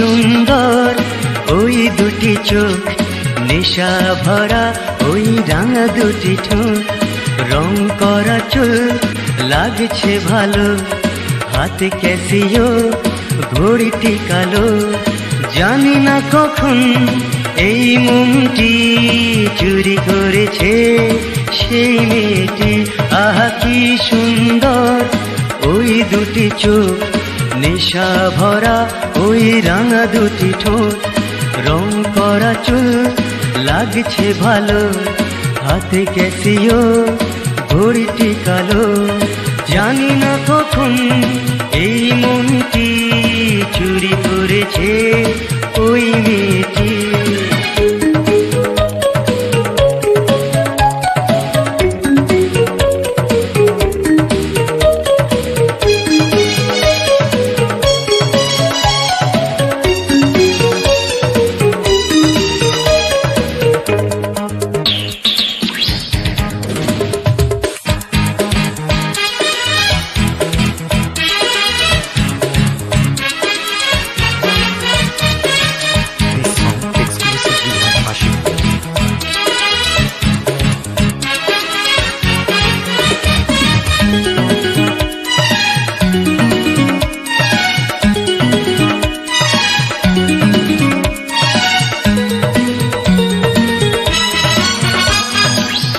সুন্দর ওই দুটি চোখ, নেশা ভরা ওই রাঙা দুটি ঠোঁট, রং করা চুল লাগছে ভালো, হাতে ক্যাসিও ঘড়িটি কালো। জানি না কখন এই মনটি চুরি করেছে সেই মেয়েটি। আহা কি সুন্দর ওই দুটি চোখ, নেশা ভরা ওই রাঙা দুটি ঠোঁট, রং করা চুল লাগছে ভালো, হাতে ক্যাসিও ঘড়িটি কালো। জানি না কখন এই মনটি চুরি করেছে ওই মেয়েটি।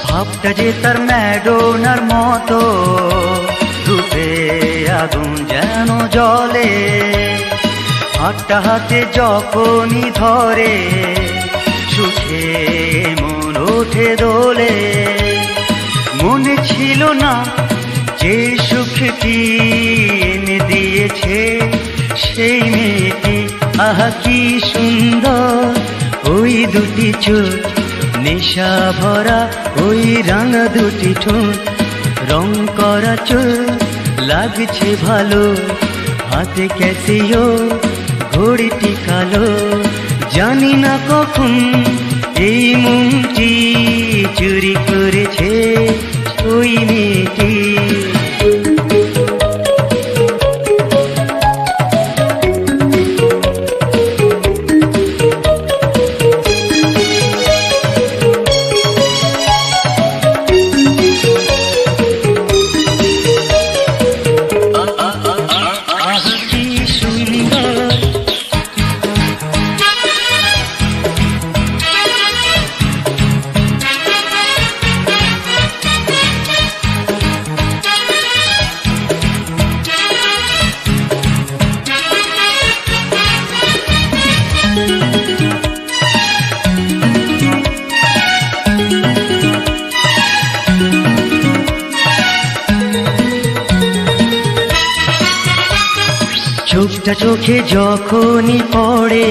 ভাবটা যে তার ম্যাডোনার মতো, রূপে আগুন যেন জ্বলে, হাতটা হাতে যখনই ধরে সুখে মন ওঠে দোলে। মনে ছিল না যে সুখটি এনে দিয়েছে সেই মেয়েটি। আহা কি সুন্দর ওই দুটি চোখ, নেশা ভরা ওই রাঙা দুটি ঠোঁট, রং করা চুল লাগছে ভালো, হাতে ক্যাসিও ঘড়িটি কালো। জানি না কখন এই মনটি চুরি করেছে ওই মেয়েটি। চোখটা চোখে যখনই পড়ে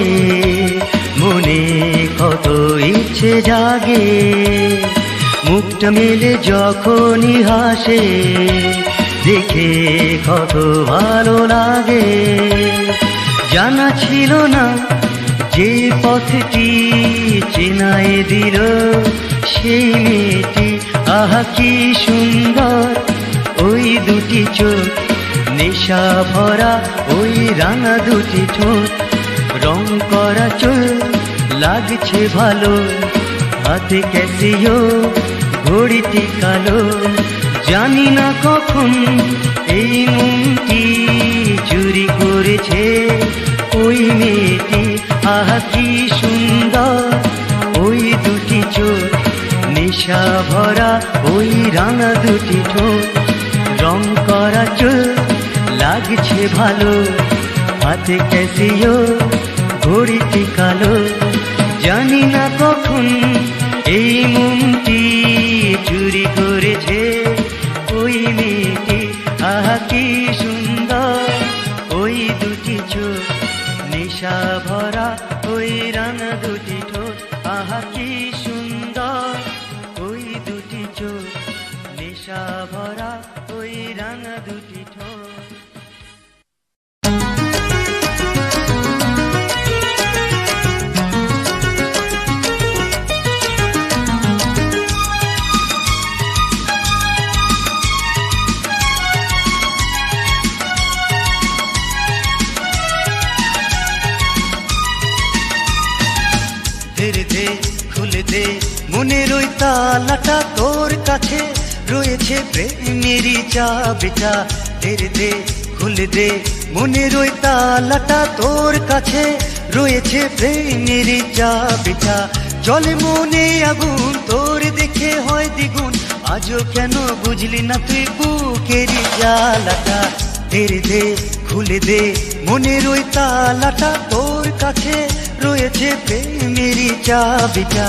মনে কত ইচ্ছে জাগে, মুখটা মেলে যখনই হাসে দেখে কত ভালো লাগে। জানা ছিল না যে পথটি চেনাই দিল সেই মেয়েটি। আহা কি সুন্দর ওই দুটি চোখ, নেশা ভরা ওই রাঙা দুটি ঠোঁট, রং করা চুল লাগছে ভালো, হাতে ক্যাসিও ঘড়িটি কালো। জানি না কখন এই মনটি চুরি করেছে ওই মেয়েটি। আহা কি সুন্দর ওই দুটি চোখ, নেশা ভরা ওই রাঙা দুটি ঠোঁট, রং করা চুল লাগছে ভালো, হাতে ক্যাসিও ঘড়িটি কালো। জানি না কখন এই মনটি চুরি করেছে ওই মেয়েটি। আহা কি সুন্দর ওই দুটি চোখ, নেশা ভরা ওই রাঙা দুটি ঠোঁট। আহা কি সুন্দর ওই দুটি চোখ, নেশা ভরা ওই রাঙা দুটি ঠোঁট। ধীরে দে খুলে দে মনের ওই তালাটা, তোর কাছে রয়েছে প্রেমেরই চাবিটা। ধীরে দে খুলে দে মনের ওই তালাটা, তোর কাছে রয়েছে প্রেমেরই চাবিটা। জলে মনে আগুন তোর দেখে হয় দ্বিগুণ, আজও কেন বুঝলি না তুই বুকেরই জ্বালাটা। ধীরে দে খুলে দে মনের ওই তালাটা, তোর কাছে রয়েছে প্রেমেরই চাবিটা।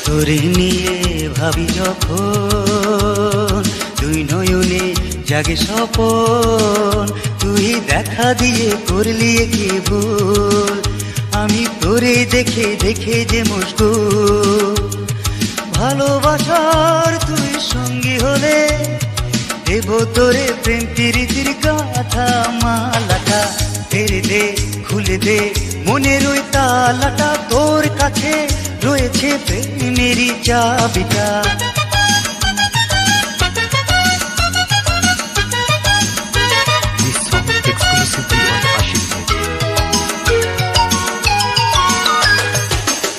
তোরে নিয়ে ভাবি যখন, তুই নয়নে জাগে স্বপন, তুই দেখা দিয়ে করলি কি ভুল, আমি তোরে দেখে দেখে যে মশগুল। ভালোবাসার তুই সঙ্গী হলে দেব তোরে প্রেম প্রীতির গাথা মালাটা। ধীরে দে খুলে দে মনের ওই তালাটা, তোর কাছে রয়েছে প্রেমেরই চাবিটা।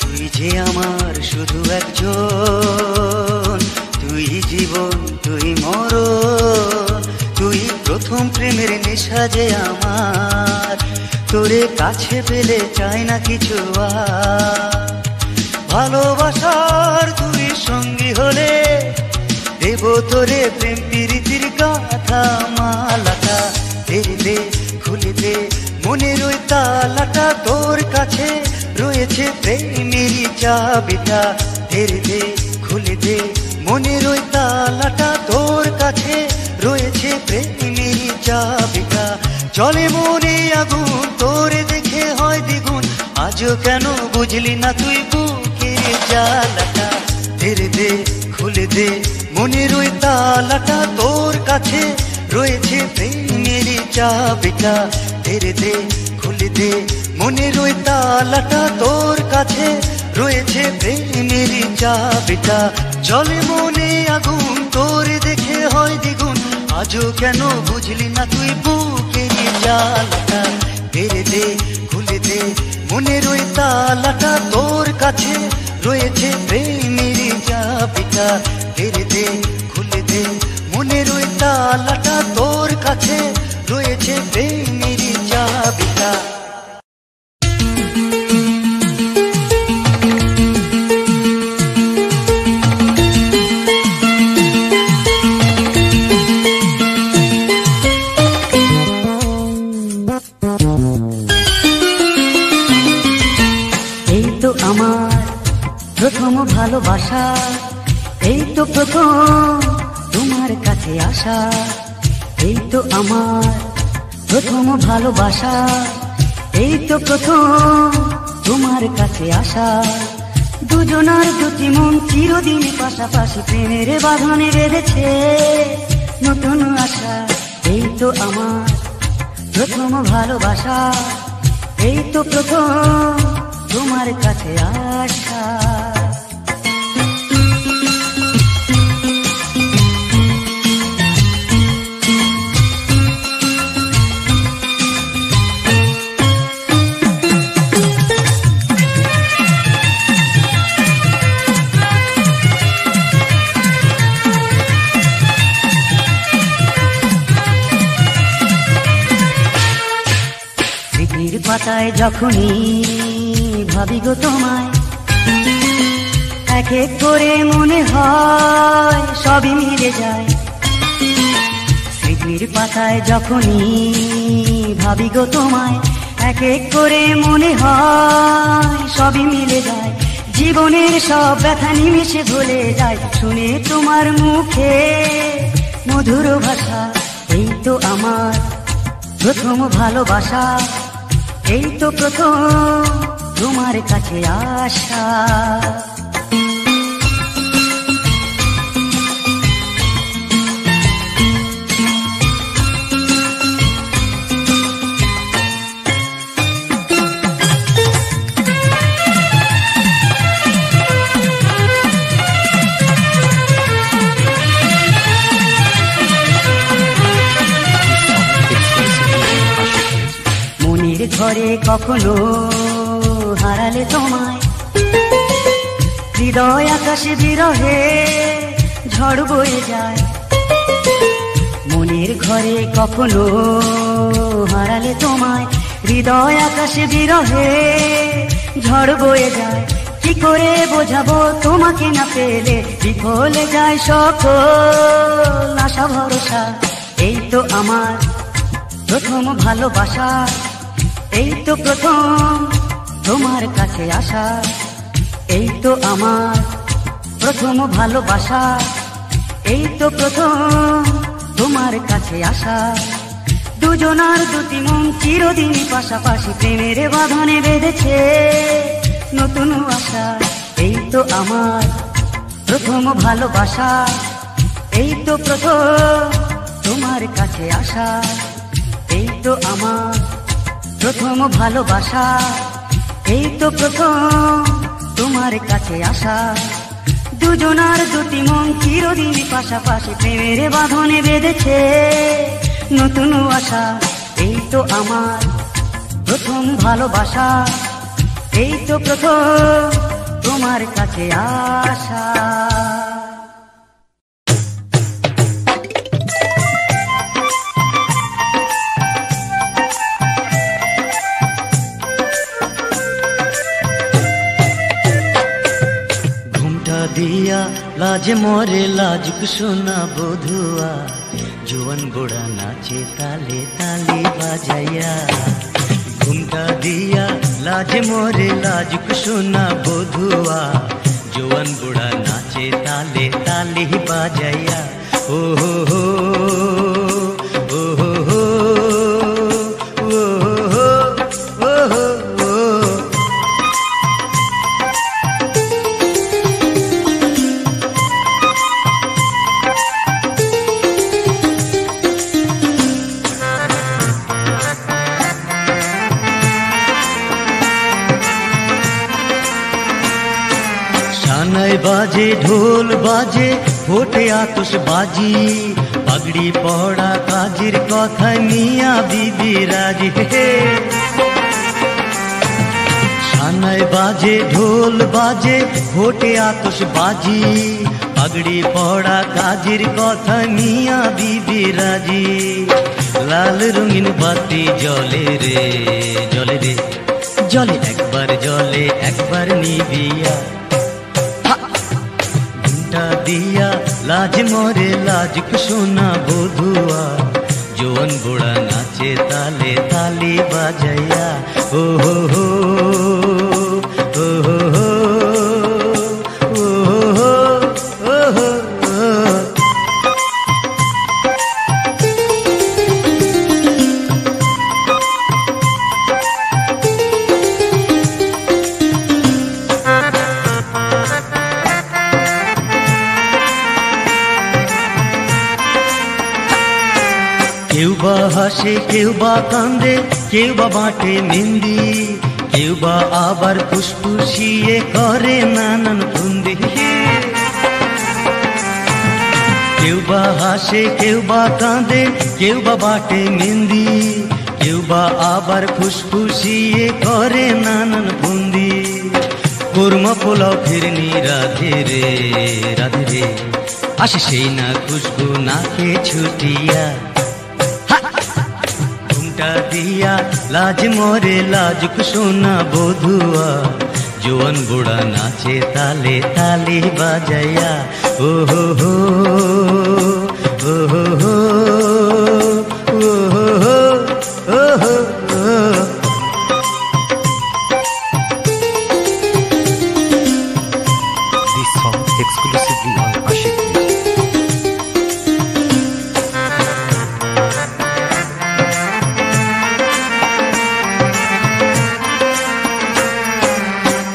তুই যে আমার শুধু একজন, তুই জীবন তুই মরণ, তুই প্রথম প্রেমের নেশা যে আমার, তোরে কাছে পেলে চাই না কিছু আর। ভালোবাসার তুই সঙ্গী হলে দেব তোরে প্রেম প্রীতির গাথা মালাটা। ধীরে দে খুলে দে মনের ওই তালাটা, তোর কাছে রয়েছে প্রেমেরই চাবিটা। ধীরে দে খুলে দে মনের ওই তালাটা, তোর কাছে রয়েছে প্রেমেরই চাবিটা। জলে মনে আগুন তোরে দেখে হয় দ্বিগুণ, আজও কেন বুঝলি না তুই বুকের জ্বালাটা। ধীরে দে খুলে দে মনের ওই তালাটা, তোর কাছে রয়েছে প্রেমেরই চাবিটা। ধীরে দে খুলে দে মনের ওই তালাটা, তোর কাছে রয়েছে প্রেমেরই চাবিটা। জলে মনে আগুন তোরে দেখে হয় দ্বিগুণ, আজও কেন বুঝলি না তুই বুকেরই জ্বালাটা। ধীরে দে খুলে দে মনের ওই তালাটা, তোর কাছে রয়েছে প্রেমেরই চাবিটা। ধীরে দে খুলে দে মনের ওই তালাটা, তোর কাছে রয়েছে প্রেমেরই চাবিটা। এই তো আমার প্রথম ভালোবাসা, এই তো প্রথম তোমার কাছে আসা। এই তো আমার প্রথম ভালোবাসা, এই তো প্রথম তোমার কাছে আসা। দুজনার দুটি মন চিরদিন পাশাপাশি প্রেমের বাঁধনে বেঁধেছে নতুন আশা। এই তো আমার প্রথম ভালোবাসা, এই তো প্রথম তোমার কাছে আসা। স্মৃতির পাতায় যখনই ভাবি গো তোমায়, এক এক করে মনে হয় সবই মিলে যায়। স্মৃতির পাতায় যখনই ভাবি গো তোমায়, এক এক করে মনে হয় সবই মিলে যায়। জীবনের সব ব্যথা নিমিশে ভুলে যায়, শুনে তোমার মুখে মধুর ভাষা। এই তো আমার প্রথম ভালোবাসা, এই তো প্রথম তোমার কাছে আসা। ঘরে কখনো হারালে তোমায়, হৃদয় আকাশে বিরহে ঝড় বয়ে যায়। মনের ঘরে কখনো হারালে তোমায়, হৃদয় আকাশে বিরহে ঝড় বয়ে যায়। কি করে বোঝাবো তোমাকে না পেলে, বিফলে যায় সকল আশা ভরসা। এই তো আমার প্রথম ভালোবাসা, এই তো প্রথম তোমার কাছে আসা। এই তো আমার প্রথম ভালোবাসা, এই তো প্রথম তোমার কাছে আসা। দুজনার দুটি মন চিরদিন পাশাপাশি প্রেমের বাঁধনে বেঁধেছে নতুন আশা। এই তো আমার প্রথম ভালোবাসা, এই তো প্রথম তোমার কাছে আসা। এই তো আমার প্রথম ভালোবাসা, এই তো প্রথম তোমার কাছে আসা। দুজনার দুটি মন চিরদিন পাশাপাশি প্রেমের বাঁধনে বেঁধেছে নতুন আশা। এই তো আমার প্রথম ভালোবাসা, এই তো প্রথম তোমার কাছে আসা। दिया लाज मोरे लाजुक सुना बोधुआ, जुवन बुढ़ा नाचे ताले ताली बाजाया। घुमटा दिया लाज मोरे लाजुक सुना बोधुआ, जुवन बुढ़ा नाचे ताले ताली बाजाया। ओ हो हो ओ हो हो ओ हो ओ हो। बाजे ढोल बाजे फोटे आतश बाजी, पगड़ी पौड़ा काजिर कथा मिया बीबी राजी। शानाय बाजे ढोल बाजे फोटे आतश बाजी, पगड़ी पौड़ा काजिर कथा मिया बीबी राजी। लाल रंगीन बाती जले रे जले रे जले, एक बार निबिया। दिया लाज मोरे लाजुक सोना बोधुआ, जोवन बुढ़ा नाचे ताले ताली बाजया। ओ हो हो ओ हो हो ओ हो हो ओ हो। केउ बा हासे केउ बा कांदे, केउ बा बाटे निंदी, केउ बा आबार फुसफुसिए करे नानान फुंदी। केउ बा हासे केउ बा कांदे, केउ बा बाटे निंदी, केउ बा आबार फुसफुसिए करे नानान फुंदी। कुरमा पोलाव फिरनी राधे रे आशे সেই না খুশবু নাকে ছুটিয়া। दिया लाज मोरे लाजुक सोना बोधुआ, जुवन बुढ़ा नाचे ताले ताली बाजया। ओ हो हो ओ हो हो ओ हो हो ओ हो हो। This song exclusively on Ashik Music.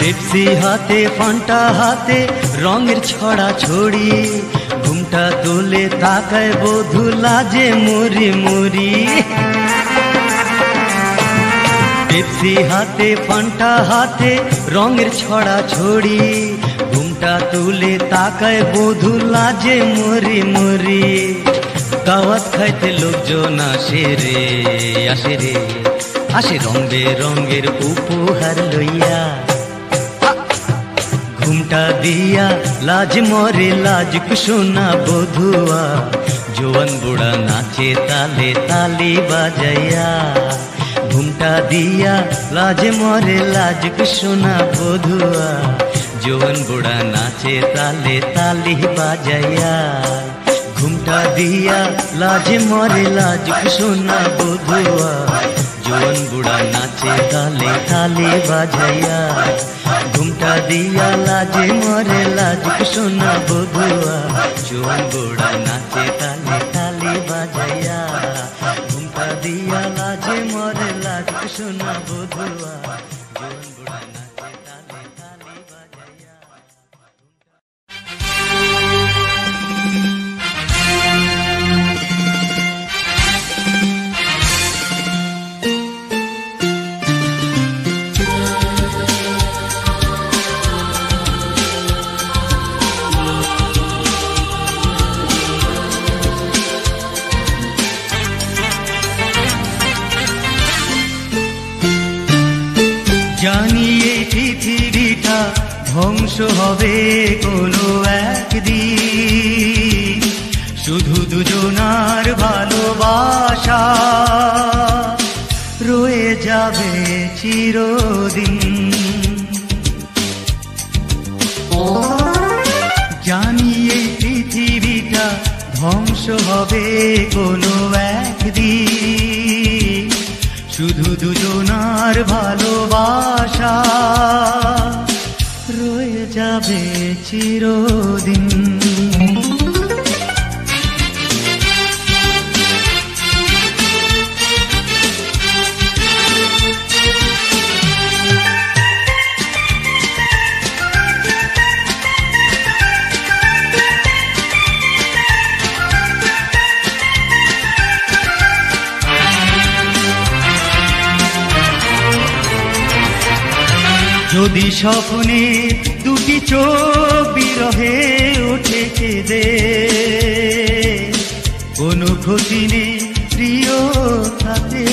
Pepsi हाथे फांटा हाथे रंगेर छड़ा छोड़ी, घुमटा तुले ताकाय बधू लाजे मुरी मुरी। पेप्सी हाथे फांटा हाथे रंगेर छड़ा छोड़ी, घुमटा तुले ताकाय बधू लाजे मुरी मुरी। दावत खाइते लोकजन आशे रे আসে রং বেরঙের উপহার লইয়া। ঘুমটা দিয়া লাজ মরে লাজুক সোনা বধুয়া, জোয়ান বুড়া নাচে তালে তালি বাজাইয়া। ঘুমটা দিয়া লাজ মরে লাজুক সোনা বধুয়া, জোয়ান বুড়া নাচে তালে তালি বাজাইয়া। ঘুমটা দিয়া লাজ মরে লাজুক সোনা বধুয়া, জোয়ান বুড়া নাচে তালে তালি বাজাইয়া। ঘুমটা দিয়া লাজে মরে লাজুক সোনা বধুয়া, জোয়ান বুড়া নাচে তালে তালি বাজাইয়া। ঘুমটা দিয়া লাজে মরে লাজুক সোনা বধুয়া, জোয়ান বুড়া নাচে তালে তালি বাজাইয়া। জানি এই পৃথিবীটা ধ্বংস হবে কোনো একদিন, শুধু দুজনার ভালোবাসা রয়ে যাবে চিরদিন। জানি এই পৃথিবীটা ধ্বংস হবে কোনো একদিন, শুধু দুজনার ভালোবাসা রয়ে যাবে চিরদিন। যদি স্বপ্নে দুটি চোখ বিরহে উঠে কেঁদে, কোনো ক্ষতি নেই প্রিয় তাতে।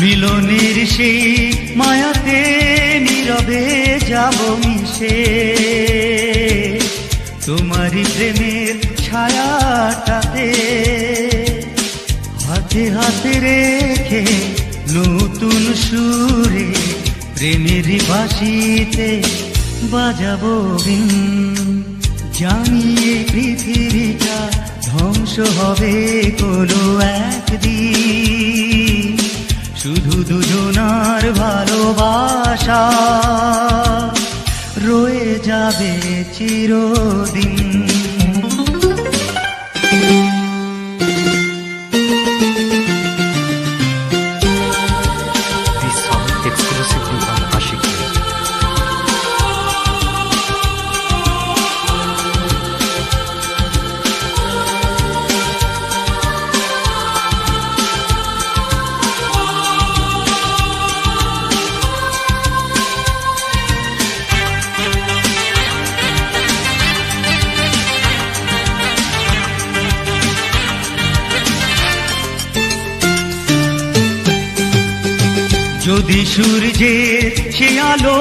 মিলনের সেই মায়াতে নীরবে যাব মিশে, তোমারই প্রেমের ছায়াটাতে। হাতে হাতে রেখে নতুন সুরে প্রেমের বাঁশিতে বাজাবো বিন। জানি এই পৃথিবীটা ধ্বংস হবে কোনো একদিন, শুধু দুজনার ভালোবাসা রয়ে যাবে চিরদিন। যদি সূর্যের সে আলো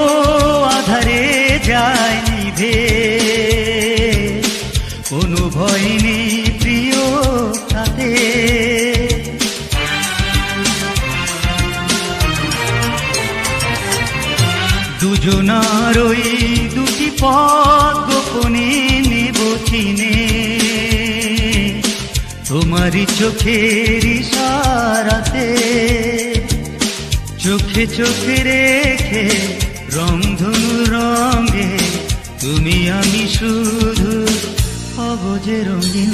আধারে যায় নিভে, কোনো ভয় নেই প্রিয় তাতে। দুজনার ওই দুটি পথ গোপনে নেব চিনে, তোমারই চোখের ইশারাতে। চোখে চোখে রেখে রংধনু রঙে তুমি আমি শুধু অবজে রঙিন।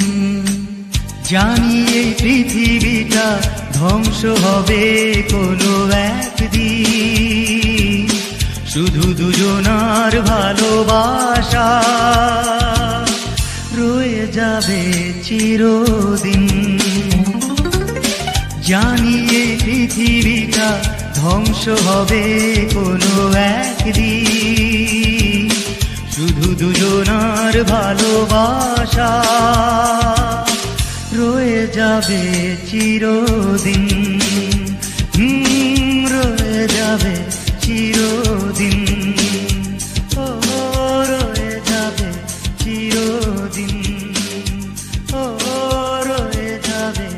জানি এই পৃথিবীটা ধ্বংস হবে কোনো একদিন, শুধু দুজনার ভালোবাসা রয়ে যাবে চিরদিন। জানি এই পৃথিবীটা ধ্বংস হবে কোনো একদিন, শুধু দুজনার ভালোবাসা রয়ে যাবে চিরদিন, রয়ে যাবে চিরদিন, ও রয়ে যাবে চিরদিন, ও রয়ে যাবে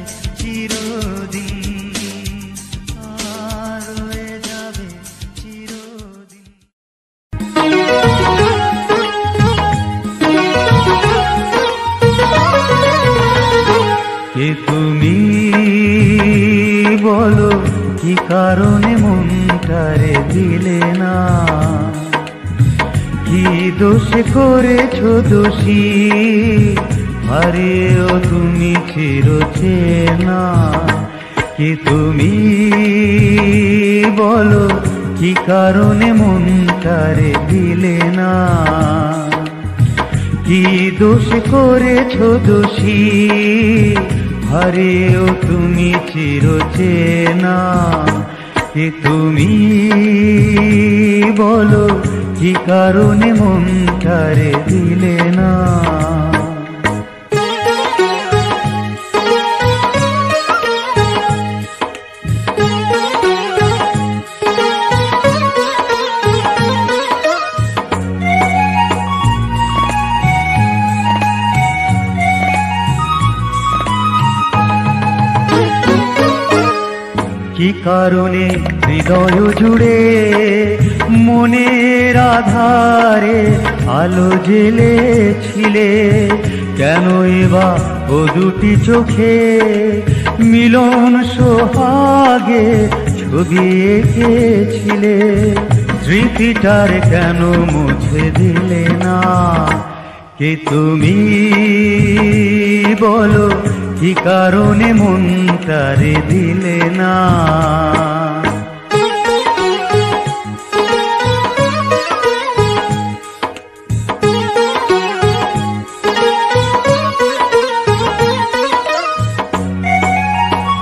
চিরদিন, রয়ে যাবে চিরদিন। কে তুমি বলো, কি কারণে মনটারে দিলে না? কি দোষে করেছো দোষী, হারিয়েও তুমি চিরচেনা। কে তুমি বলো, কি কারণে মনটারে দিলে না? কি দোষ করেছো দোষী, হারিয়েও তুমি চিরচেনা। কে তুমি বলো, কি কারণে মনটারে দিলে না? কি কারণে হৃদয় জুড়ে মনের আধারে আলো জ্বেলেছিলে? কেনই বা ও দুটি চোখে মিলন সোহাগে ছবি এঁকেছিলে? স্মৃতিটার কেন মুছে দিলে না? কে তুমি বলো, কি কারণে মনটারে দিলে না?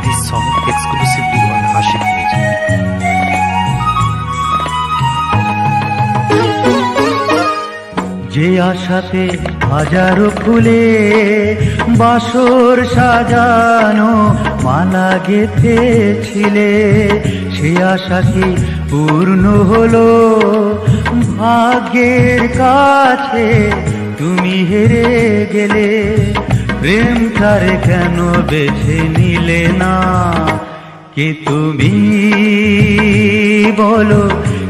This song exclusively on Ashik Music. যে আশাতে হাজারো ফুলে বাসর সাজানো মালা গেঁথেছিলে, সে আশা কি পূর্ণ হলো? ভাগ্যের কাছে তুমি হেরে গেলে, প্রেমটারে কেন বেছে নিলে না? কে তুমি বলো,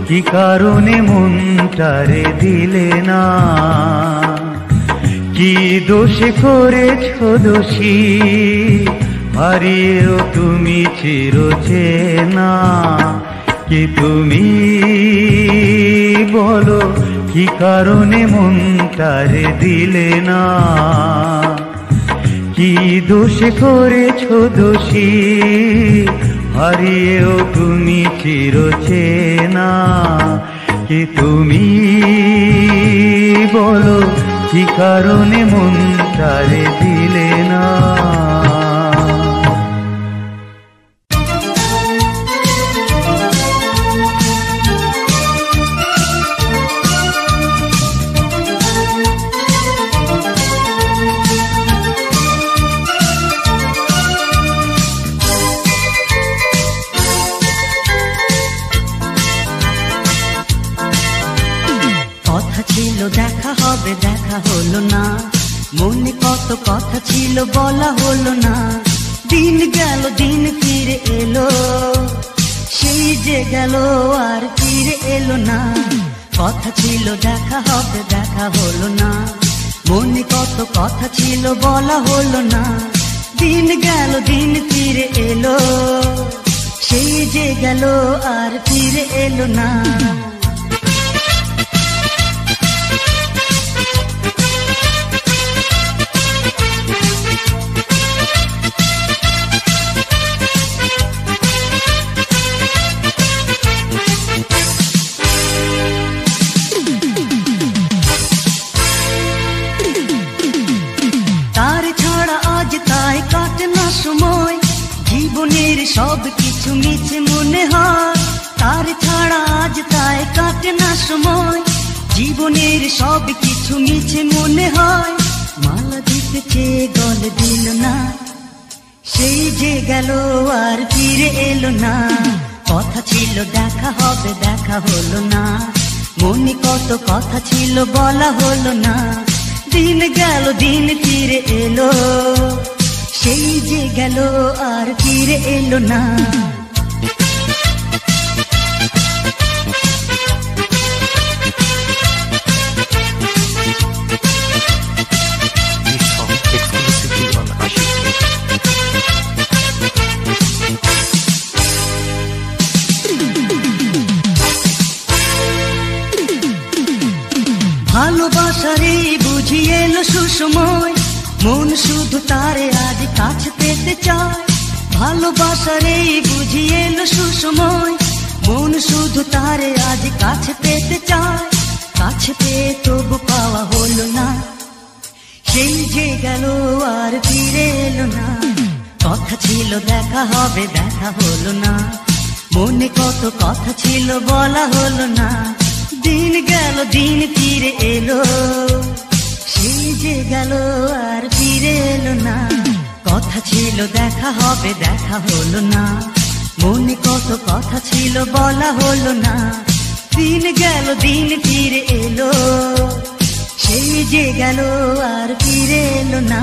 কি কারণে মনটারে দিলে না? কি দোষে করেছো দোষী, হারিয়েও তুমি চিরচেনা। কে তুমি বলো, কি কারণে মনটারে দিলে না? কি দোষে করেছো দোষী, হারিয়েও তুমি চিরচেনা। কে তুমি বলো, কি কারণে মনটারে দিলে না? দেখা হবে, দেখা হলো না, মনে কত কথা ছিল বলা হলো না। দিন গেল, দিন ফিরে এলো, সেই যে গেল আর ফিরে এলো না। কথা ছিল দেখা হবে, দেখা হলো না, মনে কত কথা ছিল বলা হলো না। দিন গেল, দিন ফিরে এলো, সেই যে গেল আর ফিরে এলো না। সব কিছু মিছে মনে হয়, তার ছাড়া আজ তাই জীবনের সব কিছু মিছে মনে হয়, মালা দিতে চেয়ে গলে দিল না, সেই যে গেল আর ফিরে এলো না। কথা ছিল দেখা হবে, দেখা হলো না, মনে কত কথা ছিল বলা হলো না। দিন গেল দিন ফিরে এলো, সেই যে গেল আর ফিরে এলো না। This song exclusively on Ashik Music. ভালোবাসারে বুঝি এলো সুসময়, মন শুধু তারে আজ কাছে পেতে চায়। ভালোবাসারে বুঝি এলো সুসময়, মন শুধু তারে আজ কাছে পেতে চায়। কাছে পেয়ে তবু পাওয়া হলো না, সেই যে গেল আর ফিরে এলো না। কথা ছিল দেখা হবে, দেখা হলো না, মনে কত কথা ছিল বলা হলো না। দিন গেল দিন ফিরে এলো, সেই যে গেল আর ফিরে এলো না। কথা ছিল দেখা হবে, দেখা হলো না, মনে কত কথা ছিল বলা হলো না। দিন গেল দিন ফিরে এলো, সেই যে গেল আর ফিরে এলো না।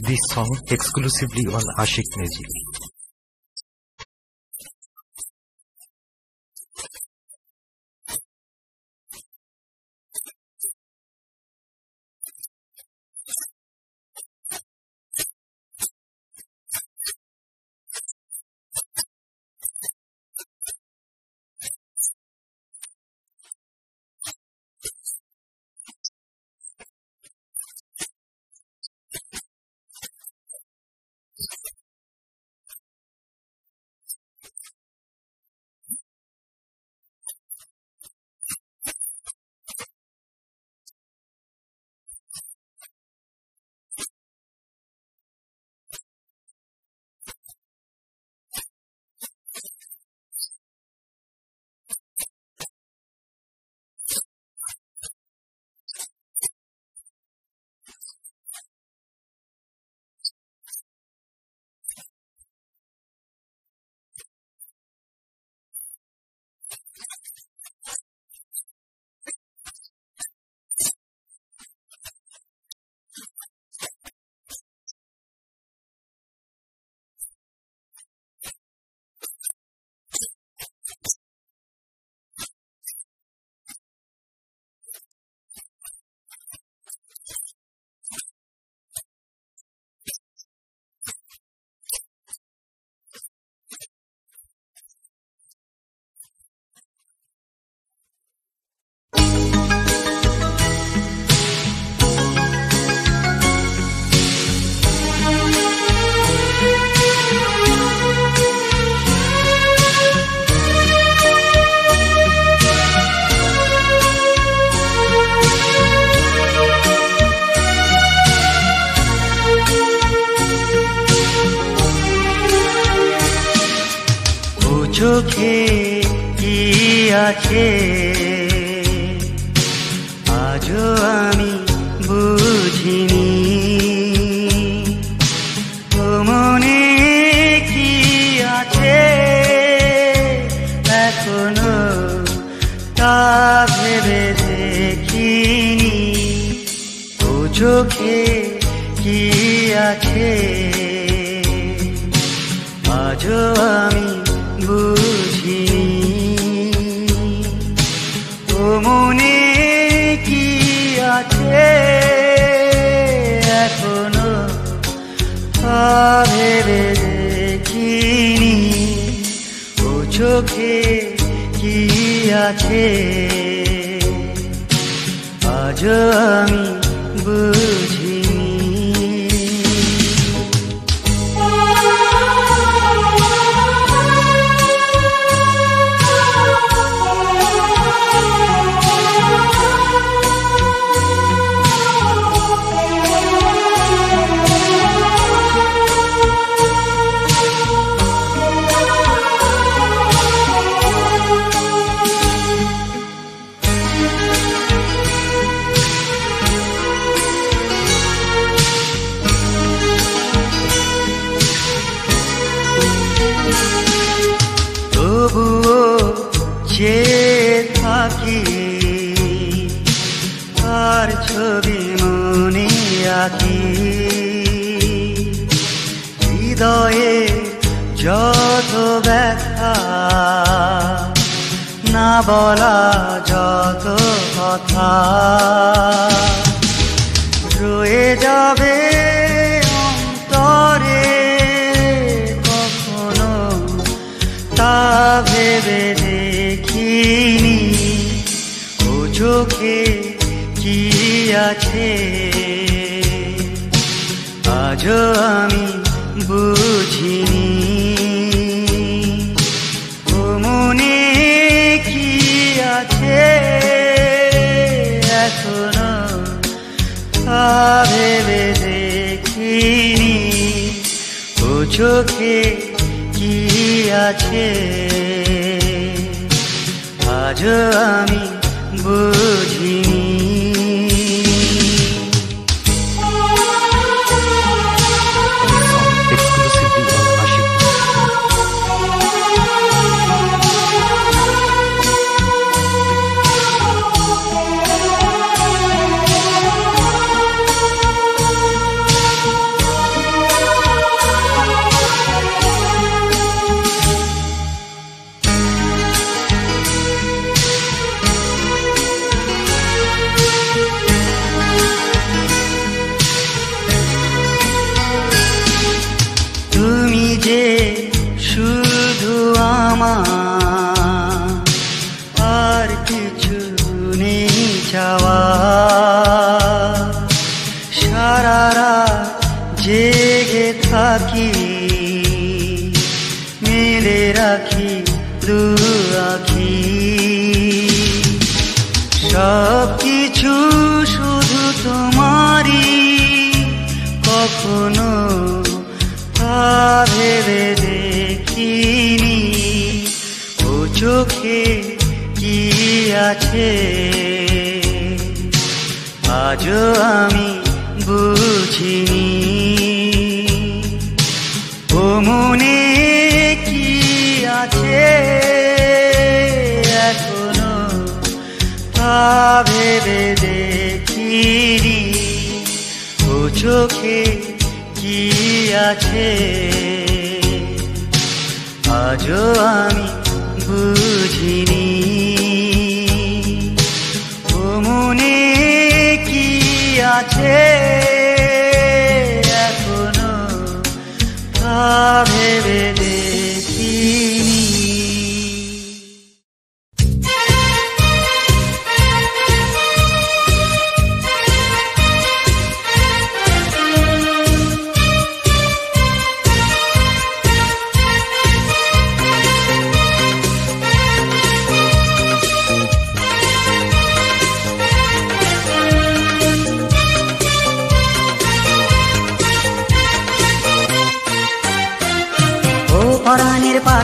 This song exclusively on Ashik Music. চোখে কি আছে আজও আমি বুঝিনি, ও মনে কি আছে এখনো তা ভেবে দেখিনি। ও চোখে কি আছে আজও আমি বুঝিনি, ও মনে কি আছে এখনো ভেবে দেখিনি। ও চোখে কি আছে আজও আমি বুঝিনি। তবুও চেয়ে থাকি আর ছবি মনে আঁকি, হৃদয়ে যত ব্যথা না বলা যত কথা রয়ে যাবে অন্তরে কখনো তা ভেবে দেখিনি। ও চোখে কি আছে আজও আমি বুঝিনি, ও মনে কি আছে এখনো তা ভেবে দেখিনি। ও চোখে কি আছে আজও আমি বুঝিনি। Exclusively on Ashik তুমি যে শুধু আমার আর কিছু নেই চাওয়া, সারা রাত জেগে থাকি মেলে রাখি দু আখি, সব কিছু শুধু তোমারই কখনো ভেবে দেখিনি। ও চোখে কি আছে আজও আমি বুঝিনি, ও মনে কি আছে এখনো তা ভেবে দেখিনি। ও চোখে কি আছে আজও আমি বুঝিনি, ও মনে কি আছে এখনো তা ভেবে দেখিনি।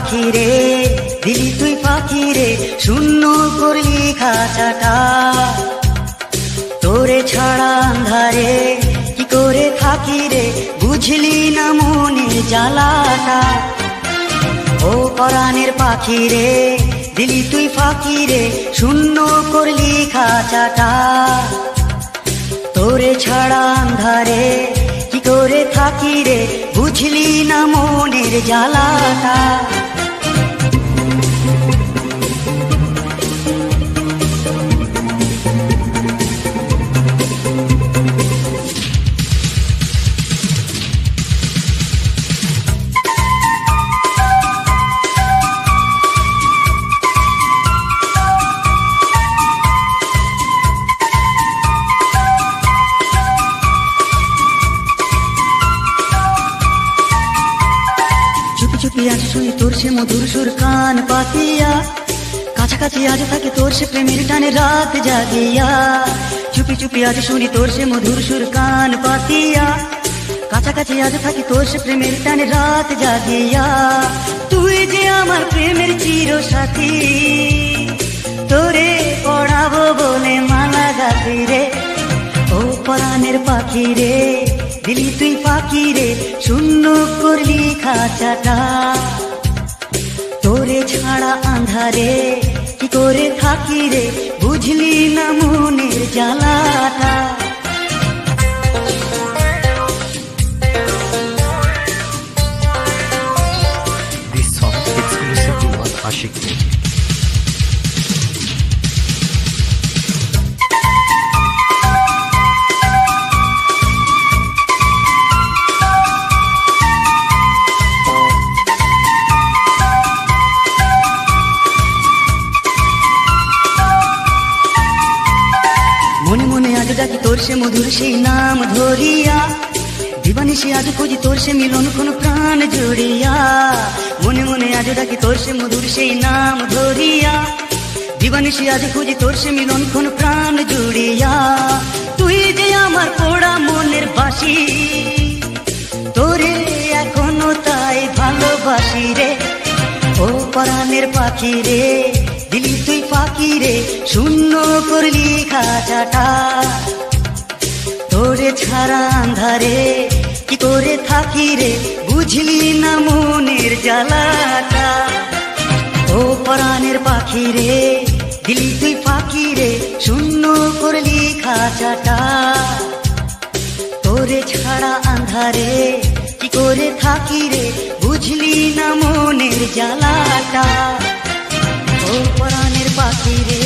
পাখি রে, দিলি তুই পাখি রে, শূন্য করলি খাঁচাটা। তোরে ছাড়া আন্ধারে কি করে থাকি রে, বুঝলি না মনের জ্বালাটা। ও পরাণের পাখি রে, দিলি তুই ফাঁকি রে, শূন্য করলি খাঁচাটা। তোরে ছাড়া আন্ধারে কি করে থাকি রে, বুঝলি না মনের জ্বালাটা। চুপি আজ শুনি তোর সে মধুর সুর কান পাতিয়া, কাছাকাছি আজ থাকে তোর সে প্রেমের টানে রাত জাগিয়া। চুপি চুপি আজ শুনি তোর সে মধুর সুর কান পাতিয়া, কাছাকাছি আজ থাকে তোর সে প্রেমের টানে রাত জাগিয়া। তুই যে আমার প্রেমের চির সাথী, তোরে পড়াবো বলে মালা গাছি রে। ও পরাণের পাখি রে, দিলি তুই পাখি রে, শূন্য করলি খাঁচাটা। তোরে ছাড়া আন্ধারে কি করে থাকি রে, বুঝলি না মনের জ্বালাটা। This song exclusively on Ashik. মনে মনে আজ ডাকি তোর সে মধুর সেই নাম ধরিয়া, দিবানিশি আজ খুঁজি তোর সে মিলন কোন প্রাণ জড়িয়া। মনে মনে আজ ডাকি তোর সে মধুর সেই নাম ধরিয়া, দিবানিশি আজ খুঁজি তোর সে মিলন কোন প্রাণ জুড়িয়া। তুই যে আমার পোড়া মনের বাসি, তোরে এখনো তাই ভালোবাসি রে। ও পরাণের পাখি রে, দিলি তুই পাখি রে, শূন্য করলি খাঁচাটা। তোরে ছাড়া আন্ধারে কি করে থাকি রে, বুঝলি না মনের জ্বালাটা। ও পরাণের পাখি রে, দিলি তুই পাখি রে, শূন্য করলি খাঁচাটা। তোরে ছাড়া আন্ধারে কি করে থাকি রে, বুঝলি না মনের জ্বালাটা। ও পরাণের পাখি রে।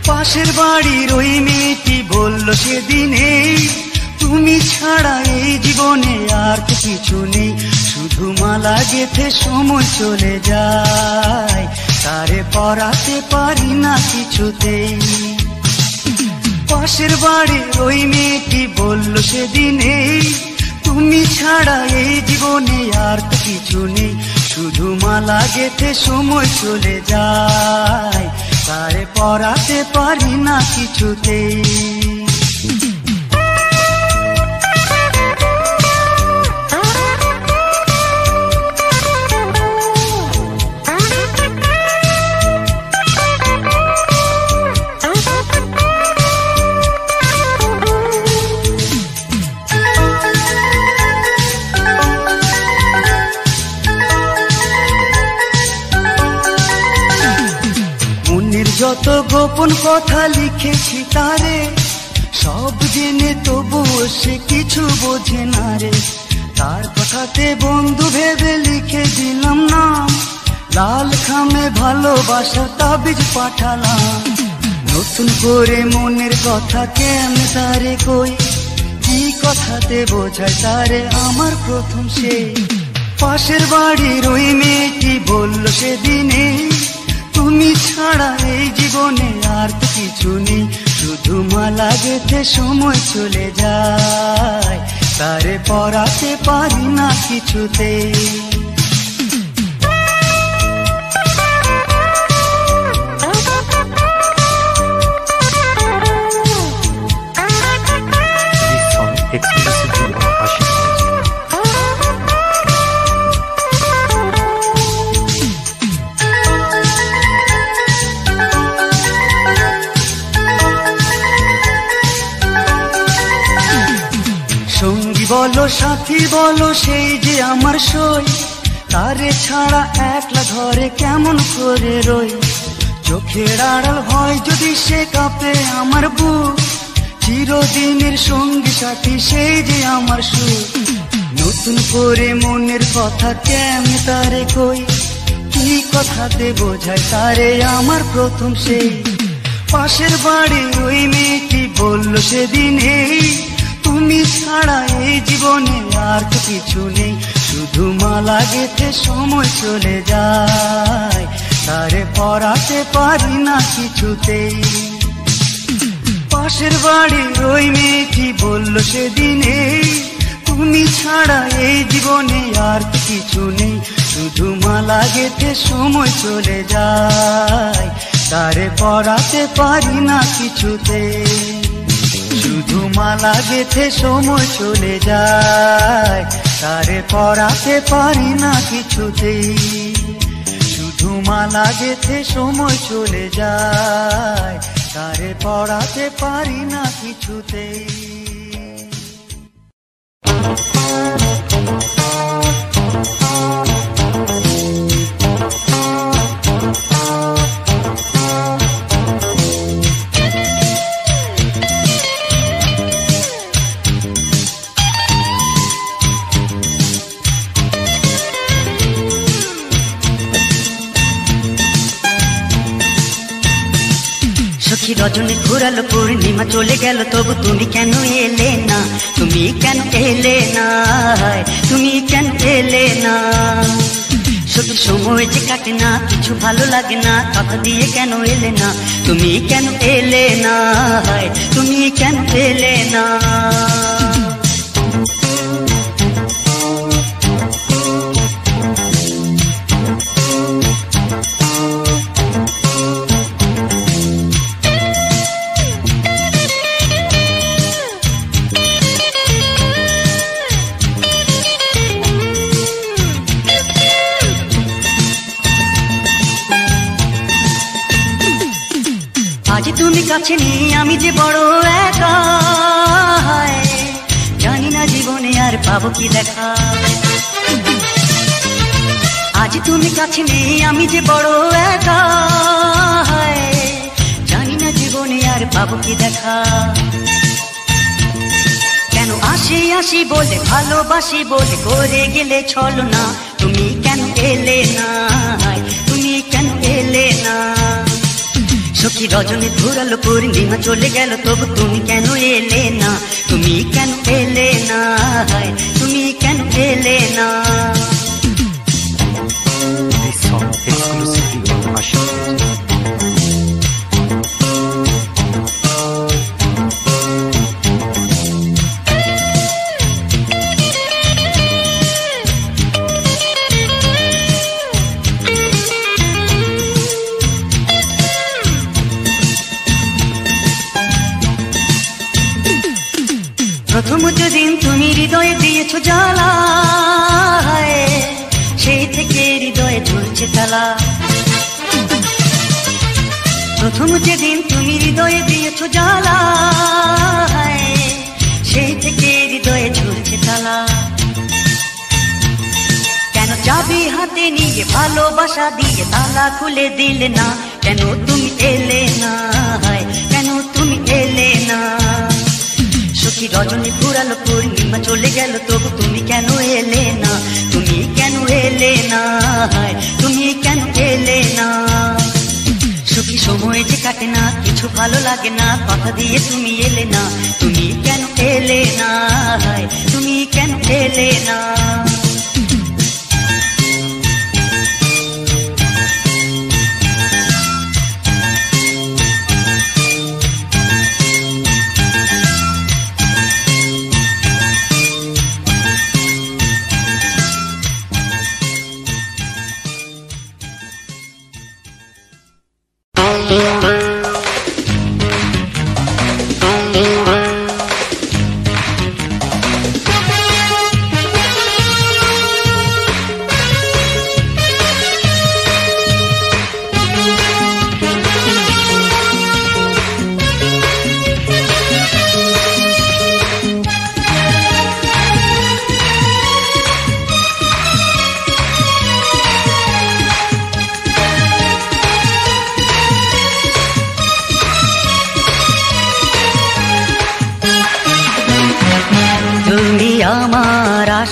পাশের বাড়ির ওই মেয়েটি বলল সেদিনে, তুমি ছাড়া এই জীবনে আর তো কিছু নেই, শুধু মালা গেথে সময় চলে যায়, তারে পরাতে পারি না কিছুতেই। পাশের বাড়ির ওই মেয়েটি বলল সেদিনে, তুমি ছাড়া এই জীবনে আর তো কিছু নেই, শুধু মালা গেথে সময় চলে যায়, তারে পরাতে পারি না কিছুতেই। যত গোপন কথা লিখেছি তারে, সব জেনে তবুও সে কিছু বোঝে না রে। তার কথাতে বন্ধু ভেবে লিখে দিলাম নাম, লাল খামে ভালোবাসা তাবিজ পাঠালাম। নতুন করে মনের কথা কেমনে তারে কই, কি কথাতে বোঝায় তারে আমার প্রথম সে। পাশের বাড়ির ওই মেয়েটি বলল সেদিনে, তুমি ছাড়া এই জীবনে আর তো কিছু নেই, শুধু মালা গেথে সময় চলে যায়, তারে পরাতে পারি না কিছুতে। This song exclusively on Ashik Music. সঙ্গী বলো সাথী বলো সেই যে আমার সই, তারে ছাড়া একলা ঘরে কেমন করে রই। চোখের আড়াল হয় যদি সে কাঁপে আমার বুক, চিরদিনের সঙ্গী সাথী সেই যে আমার সুখ। নতুন করে মনের কথা কেমন তারে কই, কি কথাতে বোঝায় তারে আমার প্রথম সেই। পাশের বাড়ির ওই মেয়েটি বলল সেদিন, এই তুমি ছাড়া এই জীবনে আর তো কিছু নেই, শুধু মালা গেঁথে সময় চলে যায়, তারে পরাতে পারি না কিছুতেই। পাশের বাড়ির ওই মেয়েটি বলল সেদিন, এই তুমি ছাড়া এই জীবনে আর তো কিছু নেই, শুধু মালা গেঁথে সময় চলে যায়, তারে পরাতে পারি না কিছুতেই। শুধু মালা গেঁথে সময় চলে যায়, তারে পরাতে পারি না কিছুতেই। শুধু মালা গেঁথে সময় চলে যায়, তারে পরাতে পারি না কিছুতেই। সখী রজনী ঘুরালো পূর্ণিমা চলে গেল, তবু তুমি কেন এলে না, তুমি কেন এলে না, তুমি কেন এলে না। সখী সময় যে কাটে না, কিছু ভালো লাগে না, কথা দিয়ে কেন এলে না, তুমি কেন এলে না, তুমি কেন এলে না। আজ তুমি কাছে নেই, আমি যে বড় একা, জানি না জীবনে আর পাবো কি দেখা। আজ তুমি কাছে নেই, আমি যে বড় একা, জানি না জীবনে আর পাবো কি দেখা। কেন আসি আসি বলে ভালোবাসি বলে করে গেলে ছলনা, তুমি কেন এলে না, তুমি কেন এলে না। সখী রজনী ঘুরালো পূর্ণিমা চলে গেল, তবু তুমি কেন এলে না, তুমি কেন এলে না, তুমি কেন এলে না। This song exclusively on Ashik Music. প্রথম যেদিন তুমি হৃদয়ে দিয়েছো জ্বালা, সেই থেকে হৃদয়ে ঝুলছে তালা। প্রথম যেদিন তুমি হৃদয়ে দিয়েছো জ্বালা, সেই থেকে হৃদয়ে ঝুলছে তালা। কেন চাবি হাতে নিয়ে ভালোবাসা দিয়ে তালা খুলে দিলে না, কেন তুমি এলে না, কেন তুমি এলে না। সখী রজনী ঘুরালো পূর্ণিমা চলে গেল, তবু তুমি কেন এলে না, তুমি কেন এলে না, তুমি কেন এলে না। সখী সময় যে কাটে না, কিছু ভালো লাগে না, কথা দিয়ে তুমি এলে না, তুমি কেন এলে না, তুমি কেন এলে না।